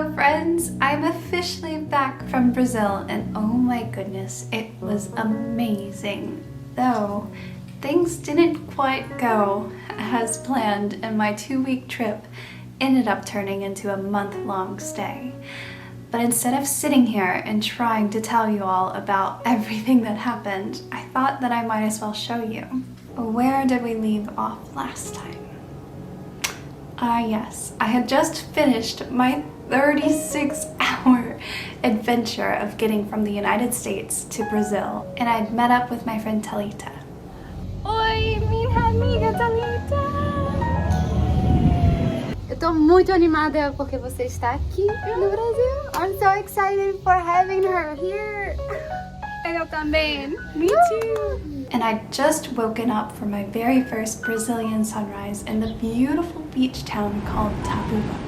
Hello friends, I'm officially back from Brazil and oh my goodness, it was amazing. Though, things didn't quite go as planned and my 2-week trip ended up turning into a month-long stay. But instead of sitting here and trying to tell you all about everything that happened, I thought that I might as well show you. Where did we leave off last time? Yes, I had just finished my 36-hour adventure of getting from the United States to Brazil, and I'd met up with my friend Thalita. Oi, minha amiga Thalita! Eu tô muito animada porque você está aqui no Brasil. I'm so excited for having her here. Eu também. Me too. And I'd just woken up for my very first Brazilian sunrise in the beautiful beach town called Itapuba.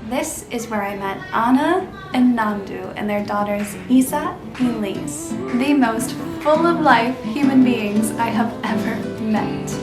This is where I met Ana and Nandu and their daughters Isa and Liz, the most full of life human beings I have ever met.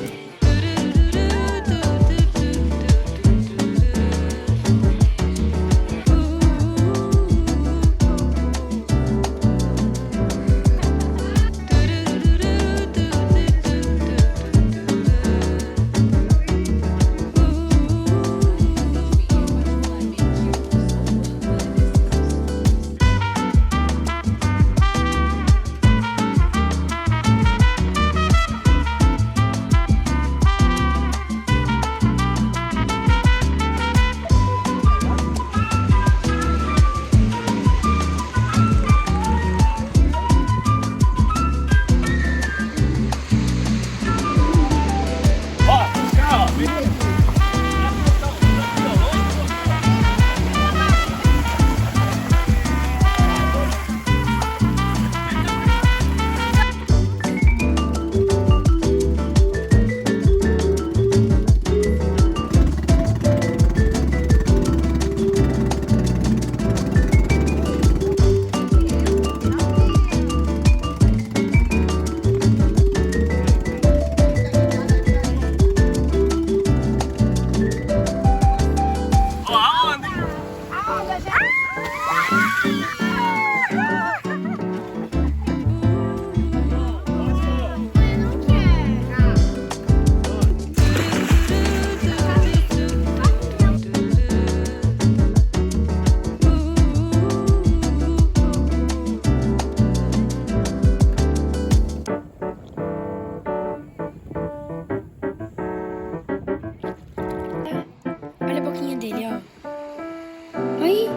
Olha a boquinha dele, ó. Oi!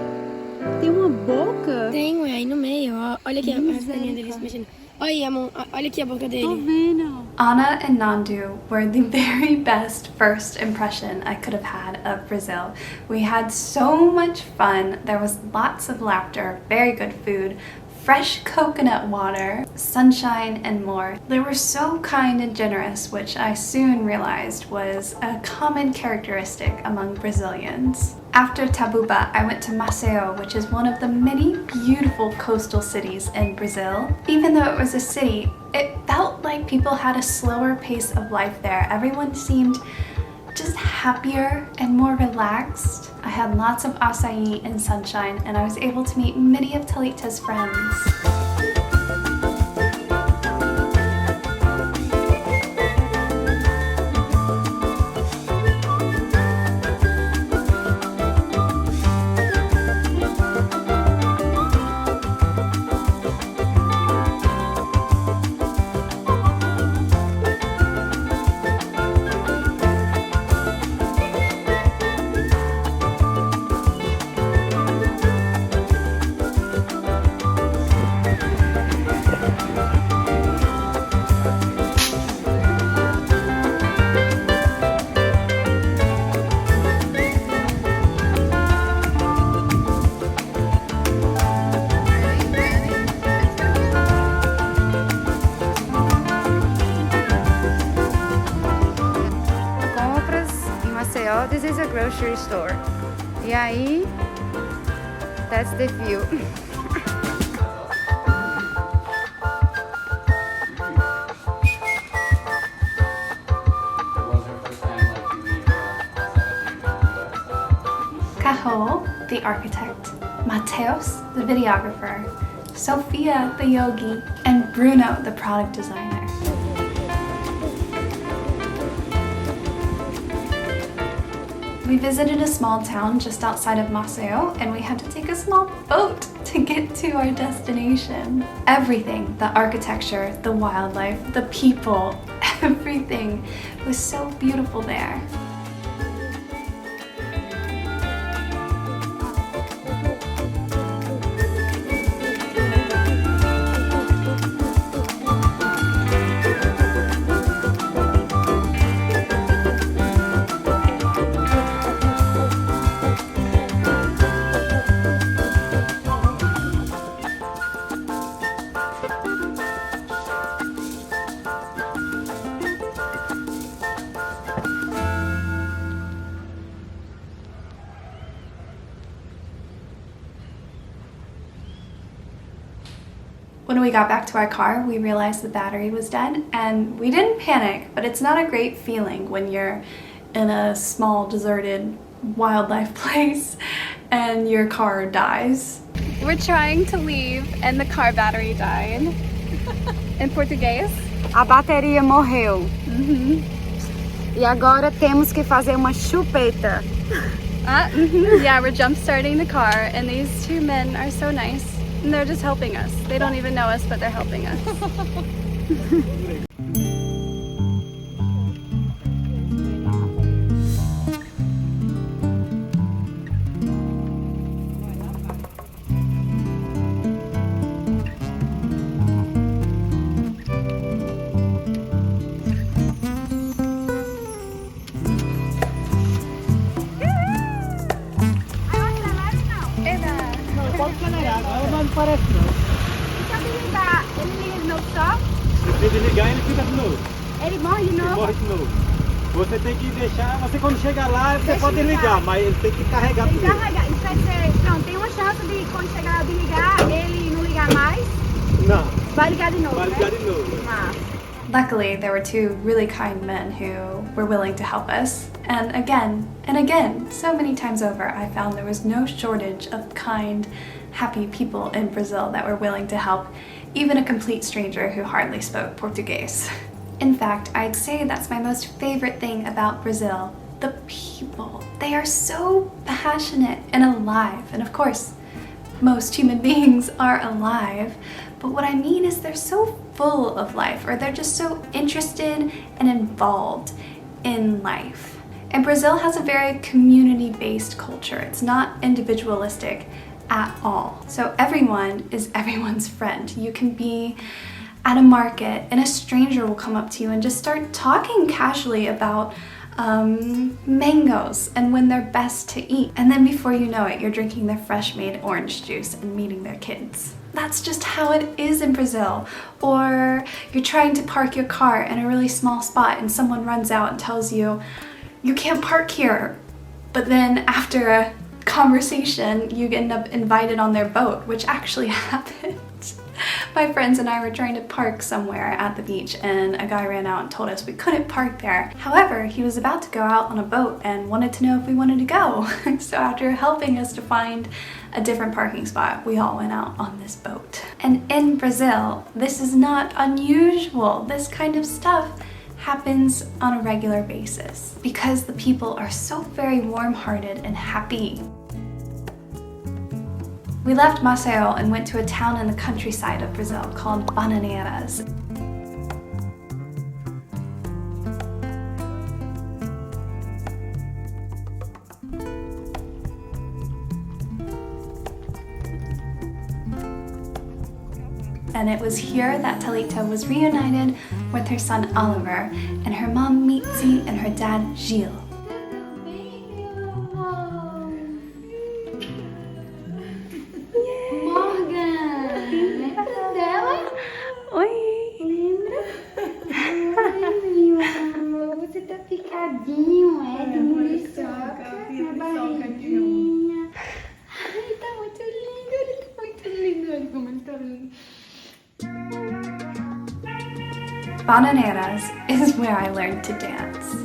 Tem uma boca? Tem, ué, aí no meio, ó. Olha aqui as perninhas dele se mexendo. Olha, amor, olha aqui a boca Tô dele. vendo. Ana and Nandu were the very best first impression I could have had of Brazil. We had so much fun. There was lots of laughter, very good food, fresh coconut water, sunshine, and more. They were so kind and generous, which I soon realized was a common characteristic among Brazilians. After Itapuba, I went to Maceió, which is one of the many beautiful coastal cities in Brazil. Even though it was a city, it felt like people had a slower pace of life there. Everyone seemed just happier and more relaxed. I had lots of acai and sunshine, and I was able to meet many of Thalita's friends. This is a grocery store. E aí, that's the view. the architect, Mateus, the videographer, Sophia, the yogi, and Bruno, the product designer. We visited a small town just outside of Maceió, and we had to take a small boat to get to our destination. Everything, the architecture, the wildlife, the people, everything was so beautiful there. When we got back to our car, we realized the battery was dead, and we didn't panic, but it's not a great feeling when you're in a small, deserted wildlife place and your car dies. We're trying to leave and the car battery died. In Português? A bateria morreu. E agora temos que fazer uma chupeta. Yeah, we're jump starting the car, and these two men are so nice. And they're just helping us. They don't even know us, but they're helping us. Parece não. Deixa eu ligar. Ele liga de novo só? Se você desligar, ele fica de novo. Ele morre de Ele novo? morre de novo. Você tem que deixar, você quando chegar lá, você Deixa pode ligar. ligar, mas ele tem que carregar Tem que primeiro. carregar. Isso vai ser... Pronto, tem uma chance de quando chegar lá de ligar, ele não ligar mais. Não, Vai ligar de novo, vai né? ligar de novo. Ah. Luckily, there were two really kind men who were willing to help us. And again, so many times over, I found there was no shortage of kind, happy people in Brazil that were willing to help, even a complete stranger who hardly spoke Portuguese. In fact, I'd say that's my most favorite thing about Brazil, the people. They are so passionate and alive, and of course, most human beings are alive, but what I mean is they're so full of life, or they're just so interested and involved in life. And Brazil has a very community-based culture. It's not individualistic at all. So everyone is everyone's friend. You can be at a market and a stranger will come up to you and just start talking casually about mangoes and when they're best to eat. And then before you know it, you're drinking their fresh made orange juice and meeting their kids. That's just how it is in Brazil. Or you're trying to park your car in a really small spot and someone runs out and tells you, you can't park here. But then after a conversation, you end up invited on their boat, which actually happened. My friends and I were trying to park somewhere at the beach and a guy ran out and told us we couldn't park there. However, he was about to go out on a boat and wanted to know if we wanted to go. So after helping us to find a different parking spot, we all went out on this boat. And in Brazil, this is not unusual. This kind of stuff happens on a regular basis because the people are so very warm-hearted and happy. We left Maceió and went to a town in the countryside of Brazil called Bananeiras. And it was here that Thalita was reunited with her son Oliver and her mom Mitzi and her dad Gil. Picadinho, é de muriçoca na barriguinha. Ai, tá muito lindo, ele tá muito lindo, olha como ele tá lindo. Bananeiras is where I learned to dance.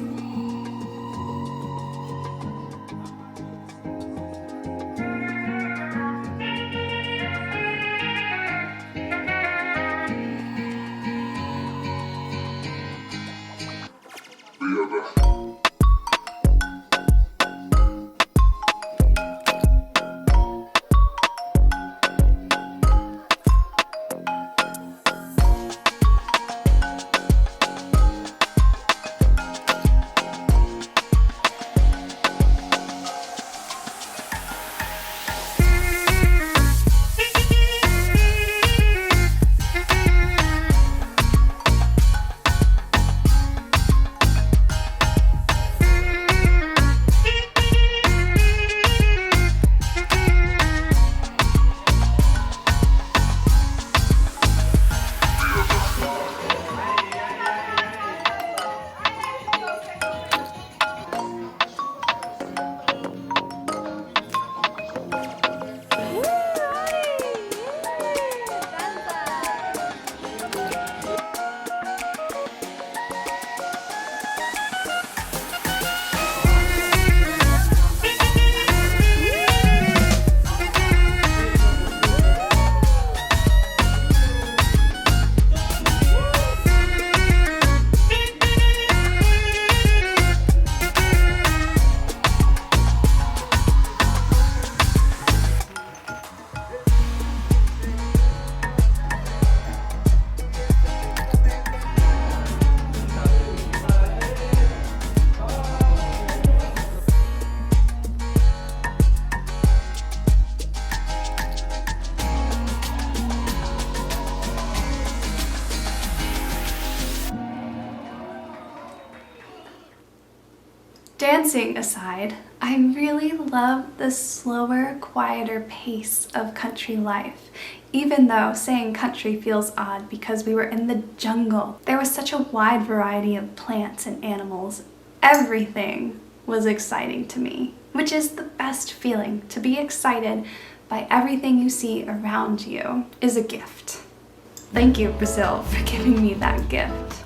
Dancing aside, I really love the slower, quieter pace of country life, even though saying country feels odd because we were in the jungle. There was such a wide variety of plants and animals. Everything was exciting to me, which is the best feeling. To be excited by everything you see around you is a gift. Thank you, Brazil, for giving me that gift.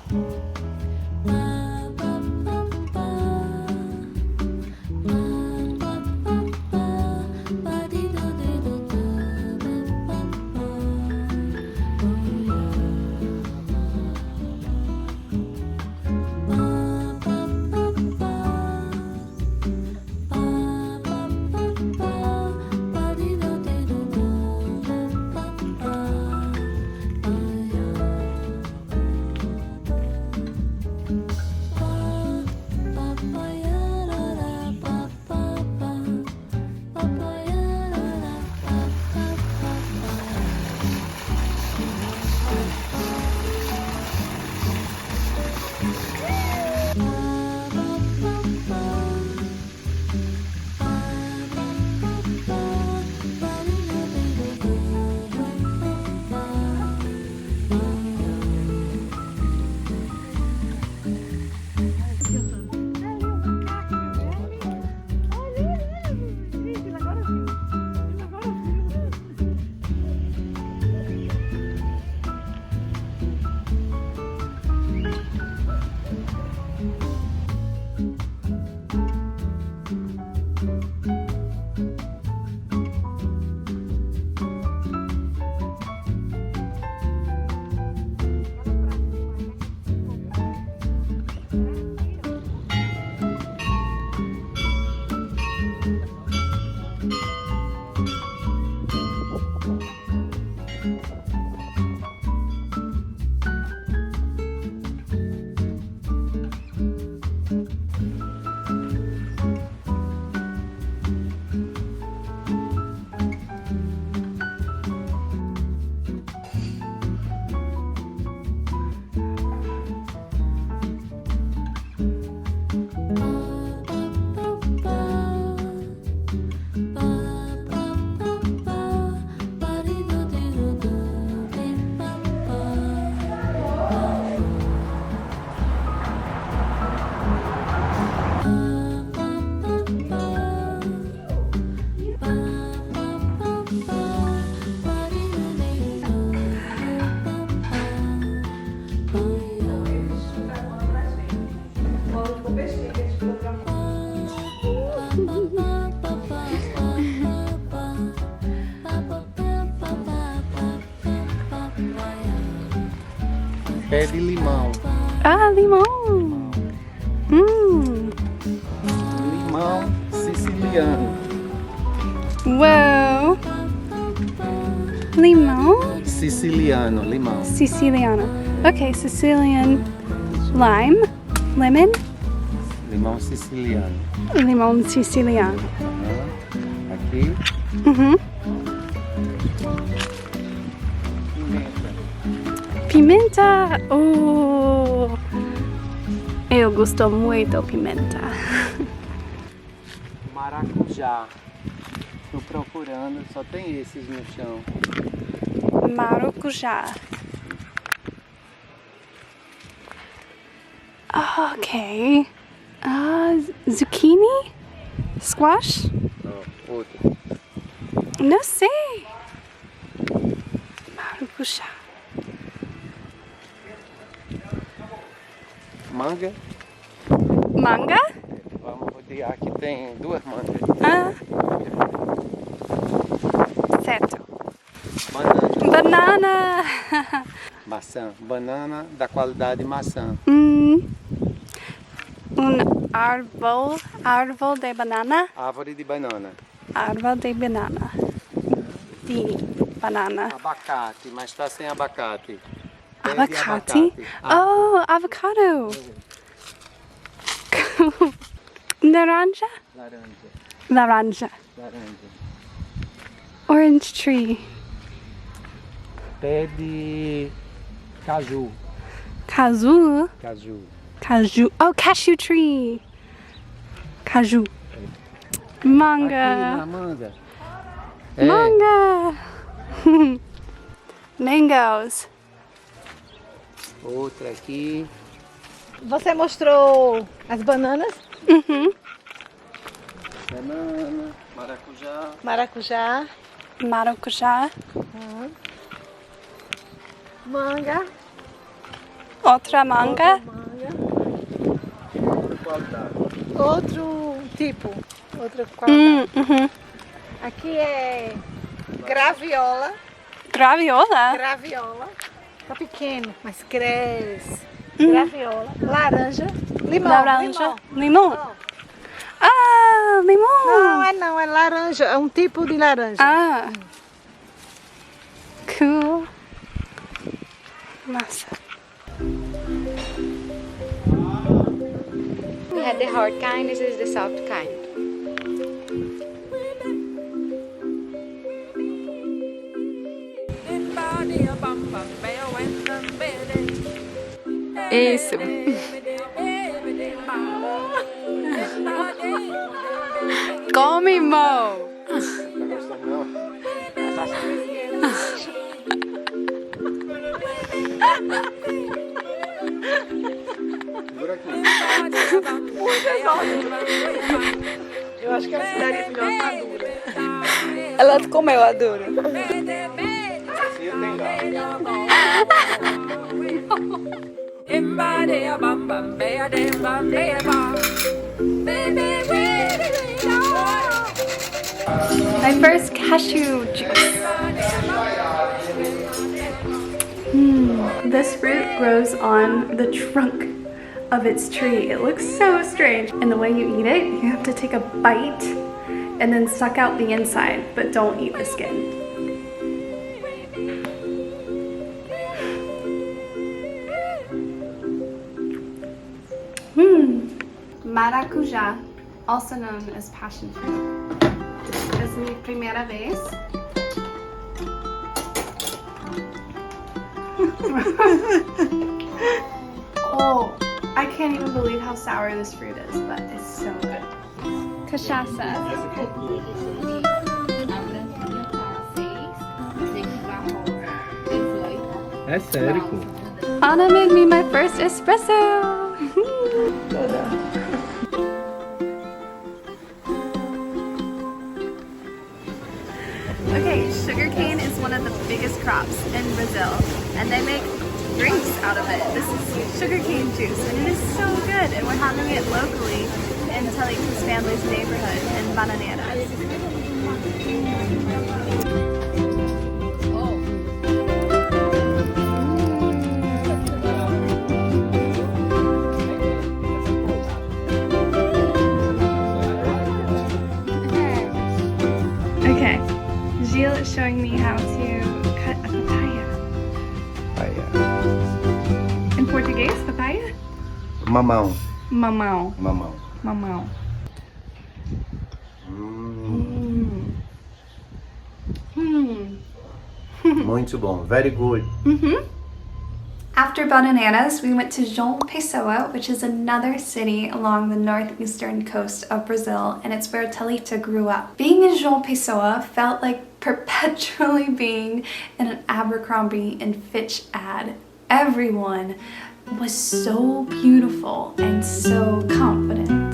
Pé de limão. Ah, limão. Limão siciliano. Wow. Limão? Siciliano, limão. Siciliano. Okay, Sicilian lime, lemon, Limão siciliano. limão siciliano. Aqui, Uhum. pimenta. Pimenta. Oh. Eu gosto muito de pimenta. Maracujá. Tô procurando, só tem esses no chão. Maracujá. Okay. Zucchini? Squash? Ó, outro. Não sei. Maracujá. Manga. Manga? Vamos rodear, aqui tem duas mangas. Ah. Certo. Banana. Banana. Maçã. Banana da qualidade maçã. Árvore de banana. Árvore de banana. Árvore de banana. De banana. Abacate, mas está sem abacate. Pé de Abacate? Oh, avocado. Laranja? Laranja. Laranja. Laranja. Orange tree. Pé de caju. Caju. Caju. Cashew. Oh, cashew tree. Cashew. Aqui, Manga. na manga. Manga. Mangoes. Outra aqui. Você mostrou as bananas, Banana, maracujá. maracujá, Maracujá. manga, Outra manga. Outra qualidade. outro tipo, outra qualidade. Uhum. Aqui é graviola, Graviola. tá pequeno, mas cresce. Graviola, laranja, limão, Laranja. limão. Limão. Ah, limão. Não, é laranja, é um tipo de laranja. Ah. Cool. Massa. We had the hard kind, this is the soft kind. Isso. Come, Mo. Tá gostando não? Segura aqui. Eu acho que a cidade é melhor madura. Ela comeu a dura. Assim eu tenho galo. My first cashew juice. This fruit grows on the trunk of its tree. It looks so strange. And the way you eat it, you have to take a bite and then suck out the inside, but don't eat the skin. Maracujá, also known as passion fruit. Es mi primera vez. Oh, I can't even believe how sour this fruit is, but it's so good. Cachaça. É sério, pô. Anna made me my first espresso. Okay, sugarcane is one of the biggest crops in Brazil, and they make drinks out of it. This is sugarcane juice, and it is so good, and we're having it locally in Telica's family's neighborhood in Bananeira. Okay, Gilles is showing me how to cut a papaya. In Portuguese, papaya? Mamão. Mamão. Mamão. Mamão. Muito bom. Very good. After Bananas, we went to João Pessoa, which is another city along the northeastern coast of Brazil, and it's where Thalita grew up. Being in João Pessoa felt like perpetually being in an Abercrombie and Fitch ad. Everyone was so beautiful and so confident.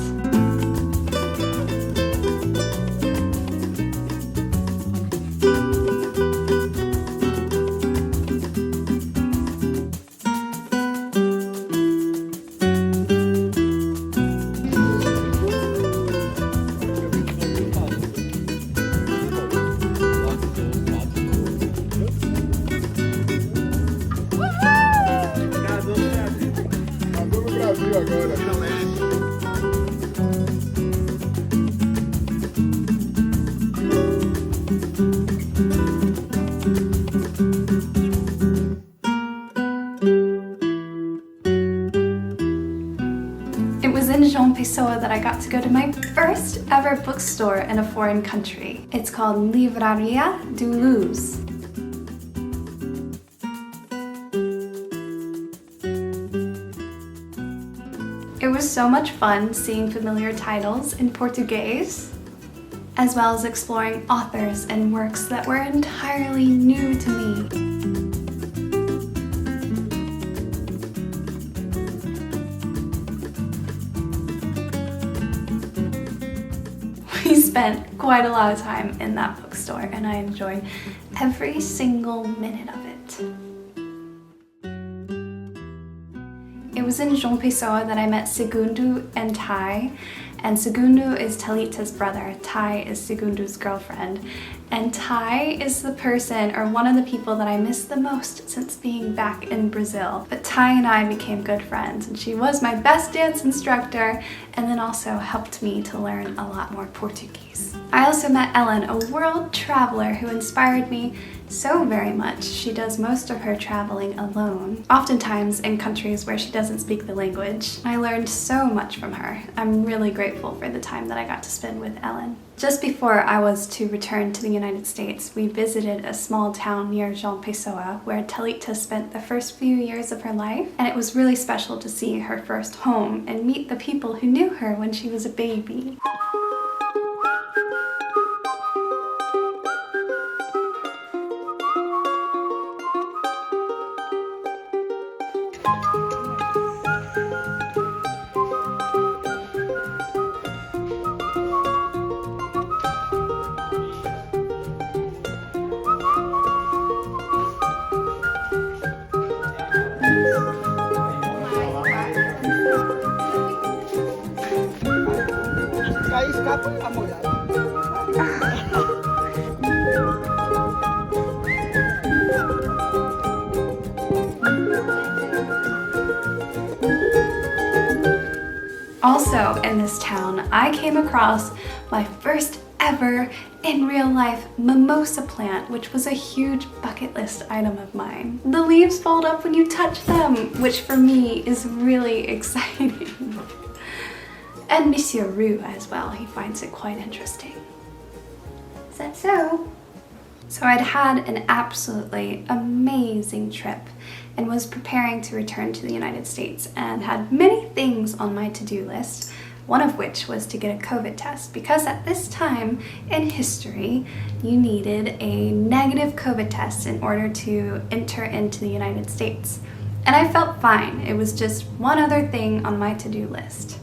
It was in João Pessoa that I got to go to my first ever bookstore in a foreign country. It's called Livraria de Luz. It was so much fun seeing familiar titles in Portuguese, as well as exploring authors and works that were entirely new to me. We spent quite a lot of time in that bookstore and I enjoyed every single minute of it. It was in João Pessoa that I met Segundo and Tai, and Segundo is Thalita's brother, Tai is Segundo's girlfriend, and Tai is the person or one of the people that I miss the most since being back in Brazil. But Tai and I became good friends and she was my best dance instructor and then also helped me to learn a lot more Portuguese. I also met Ellen, a world traveler who inspired me so very much. She does most of her traveling alone, oftentimes in countries where she doesn't speak the language. I learned so much from her. I'm really grateful for the time that I got to spend with Ellen. Just before I was to return to the United States, we visited a small town near João Pessoa where Thalita spent the first few years of her life, and it was really special to see her first home and meet the people who knew her when she was a baby. Aí escapa a molhada. Also in this town, I came across my first ever in real life mimosa plant, which was a huge bucket list item of mine. The leaves fold up when you touch them, which for me is really exciting. And Monsieur Roux as well, he finds it quite interesting. Is that so? So I'd had an absolutely amazing trip and was preparing to return to the United States and had many things on my to-do list, one of which was to get a COVID test because at this time in history, you needed a negative COVID test in order to enter into the United States. And I felt fine. It was just one other thing on my to-do list.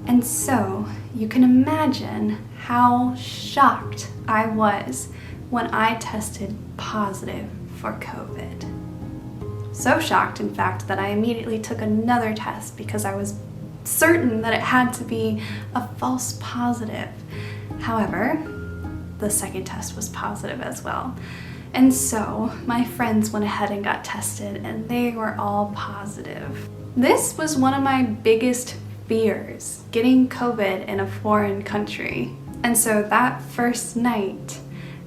And so you can imagine how shocked I was when I tested positive for COVID. So shocked, in fact, that I immediately took another test because I was certain that it had to be a false positive. However, the second test was positive as well. And so my friends went ahead and got tested and they were all positive. This was one of my biggest fears, getting COVID in a foreign country. And so that first night,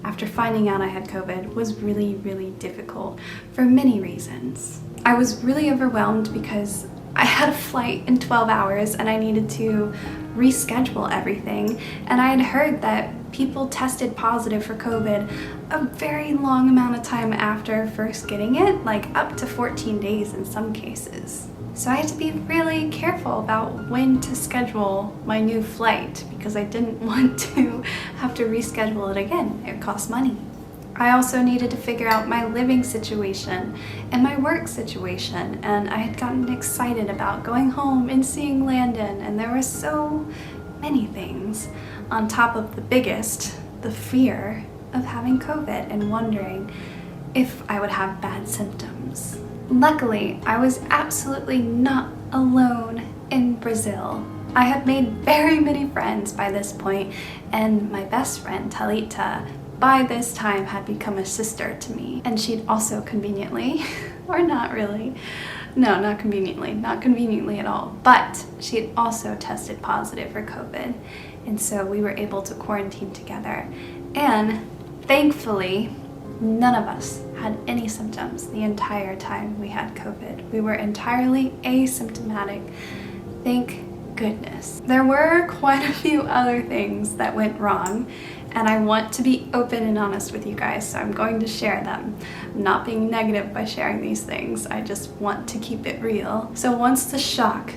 after finding out I had COVID, was really, really difficult for many reasons. I was really overwhelmed because I had a flight in 12 hours and I needed to reschedule everything. And I had heard that people tested positive for COVID a very long amount of time after first getting it, like up to 14 days in some cases. So I had to be really careful about when to schedule my new flight because I didn't want to have to reschedule it again. It cost money. I also needed to figure out my living situation and my work situation, and I had gotten excited about going home and seeing Landon, and there were so many things on top of the biggest, the fear of having COVID and wondering if I would have bad symptoms. Luckily, I was absolutely not alone in Brazil. I had made very many friends by this point, and my best friend, Thalita, by this time had become a sister to me. And she'd also conveniently, or not really, no, not conveniently at all, but she'd also tested positive for COVID. And so we were able to quarantine together. And thankfully, none of us had any symptoms the entire time we had COVID. We were entirely asymptomatic, thank goodness. There were quite a few other things that went wrong, and I want to be open and honest with you guys, so I'm going to share them. I'm not being negative by sharing these things, I just want to keep it real. So once the shock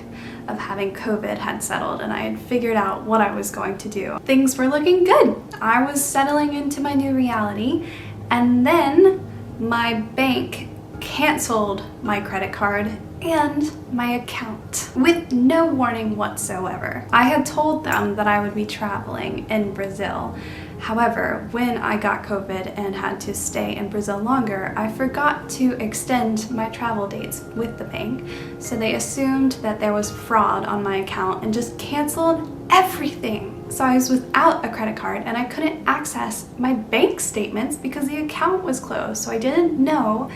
of having COVID had settled and I had figured out what I was going to do. Things were looking good. I was settling into my new reality, and then my bank canceled my credit card and my account with no warning whatsoever. I had told them that I would be traveling in Brazil. However, when I got COVID and had to stay in Brazil longer, I forgot to extend my travel dates with the bank. So they assumed that there was fraud on my account and just canceled everything. So I was without a credit card and I couldn't access my bank statements because the account was closed. So I didn't know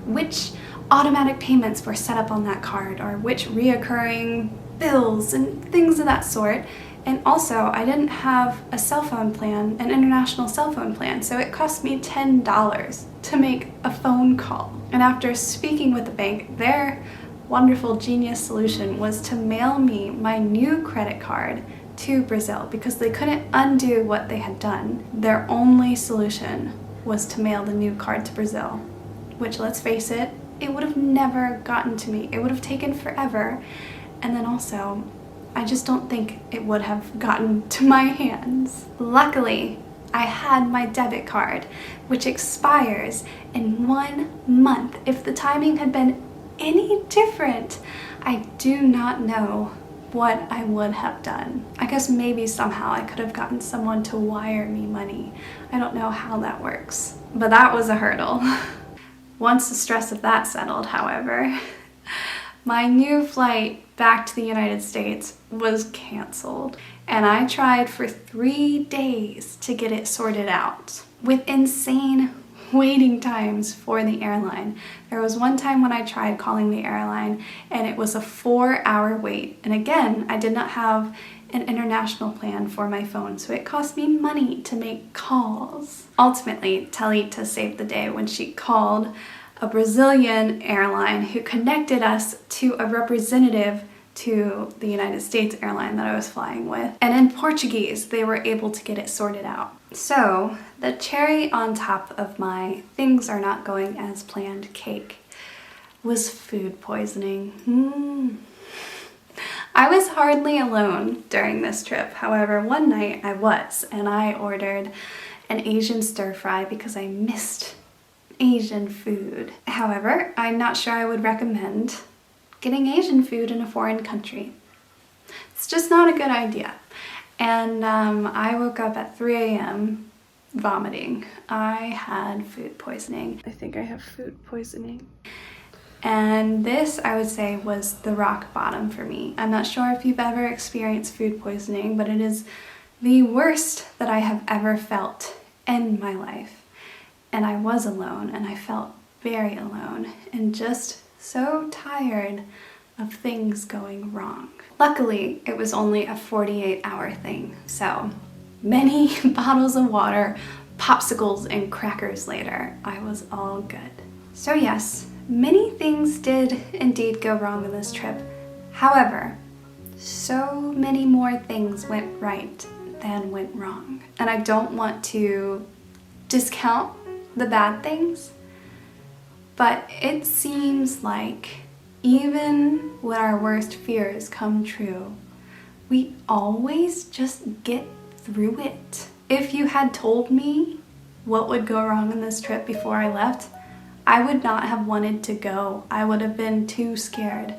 which automatic payments were set up on that card or which reoccurring bills and things of that sort. And also, I didn't have a cell phone plan, an international cell phone plan, so it cost me $10 to make a phone call. And after speaking with the bank, their wonderful genius solution was to mail me my new credit card to Brazil because they couldn't undo what they had done. Their only solution was to mail the new card to Brazil, which, let's face it, it would have never gotten to me. It would have taken forever. And then also, I just don't think it would have gotten to my hands. Luckily, I had my debit card, which expires in 1 month. If the timing had been any different, I do not know what I would have done. I guess maybe somehow I could have gotten someone to wire me money. I don't know how that works, but that was a hurdle. Once the stress of that settled, however, my new flight back to the United States was canceled, and I tried for 3 days to get it sorted out with insane waiting times for the airline. There was one time when I tried calling the airline and it was a 4-hour wait, and again, I did not have an international plan for my phone, so it cost me money to make calls. Ultimately, Thalita saved the day when she called a Brazilian airline who connected us to a representative to the United States airline that I was flying with. And in Portuguese, they were able to get it sorted out. So the cherry on top of my things are not going as planned cake was food poisoning. I was hardly alone during this trip. However, one night I was, and I ordered an Asian stir fry because I missed Asian food. However, I'm not sure I would recommend getting Asian food in a foreign country. It's just not a good idea. And I woke up at 3 a.m. vomiting. I had food poisoning. I think I have food poisoning. And this, I would say, was the rock bottom for me. I'm not sure if you've ever experienced food poisoning, but it is the worst that I have ever felt in my life. And I was alone, and I felt very alone and just so tired of things going wrong. Luckily, it was only a 48-hour thing, so many bottles of water, popsicles, and crackers later, I was all good. So yes, many things did indeed go wrong on this trip. However, so many more things went right than went wrong. And I don't want to discount the bad things, but it seems like even when our worst fears come true, we always just get through it. If you had told me what would go wrong on this trip before I left, I would not have wanted to go. I would have been too scared.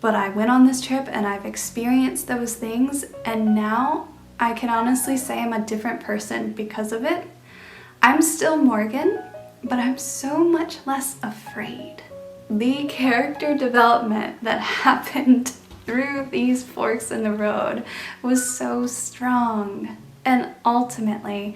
But I went on this trip and I've experienced those things, and now I can honestly say I'm a different person because of it. I'm still Morgan, but I'm so much less afraid. The character development that happened through these forks in the road was so strong. And ultimately,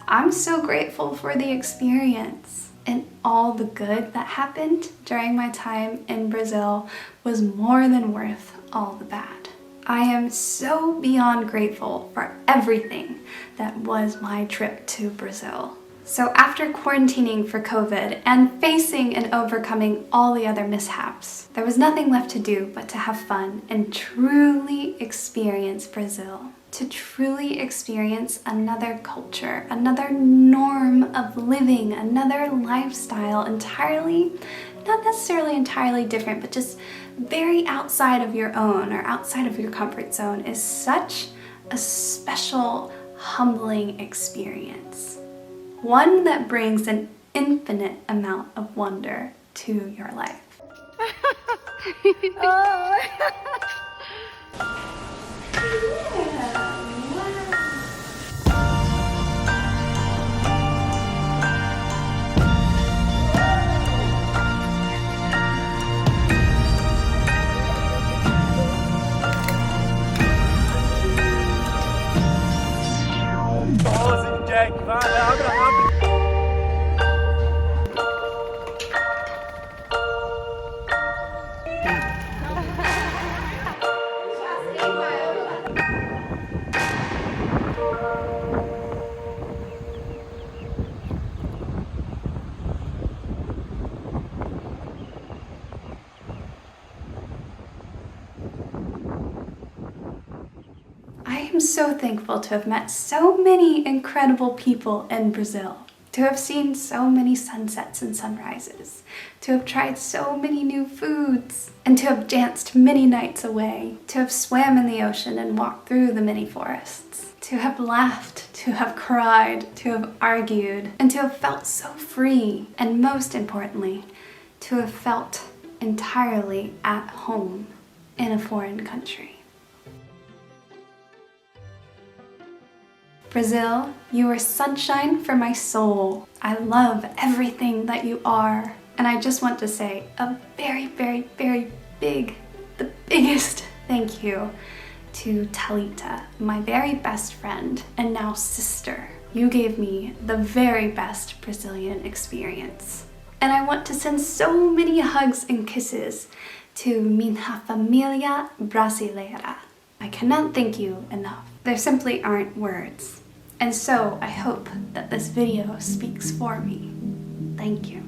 I'm so grateful for the experience. And all the good that happened during my time in Brazil was more than worth all the bad. I am so beyond grateful for everything that was my trip to Brazil. So after quarantining for COVID and facing and overcoming all the other mishaps, there was nothing left to do but to have fun and truly experience Brazil. To truly experience another culture, another norm of living, another lifestyle entirely not necessarily entirely different, but just very outside of your own or outside of your comfort zone is such a special, humbling experience. One that brings an infinite amount of wonder to your life. Jack, vai, abre rápido. I am so thankful to have met so many incredible people in Brazil, to have seen so many sunsets and sunrises, to have tried so many new foods, and to have danced many nights away, to have swam in the ocean and walked through the many forests, to have laughed, to have cried, to have argued, and to have felt so free, and most importantly, to have felt entirely at home in a foreign country. Brazil, you are sunshine for my soul. I love everything that you are. And I just want to say a very, very, very big, the biggest thank you to Thalita, my very best friend and now sister. You gave me the very best Brazilian experience. And I want to send so many hugs and kisses to minha família brasileira. I cannot thank you enough. There simply aren't words. And so I hope that this video speaks for me. Thank you.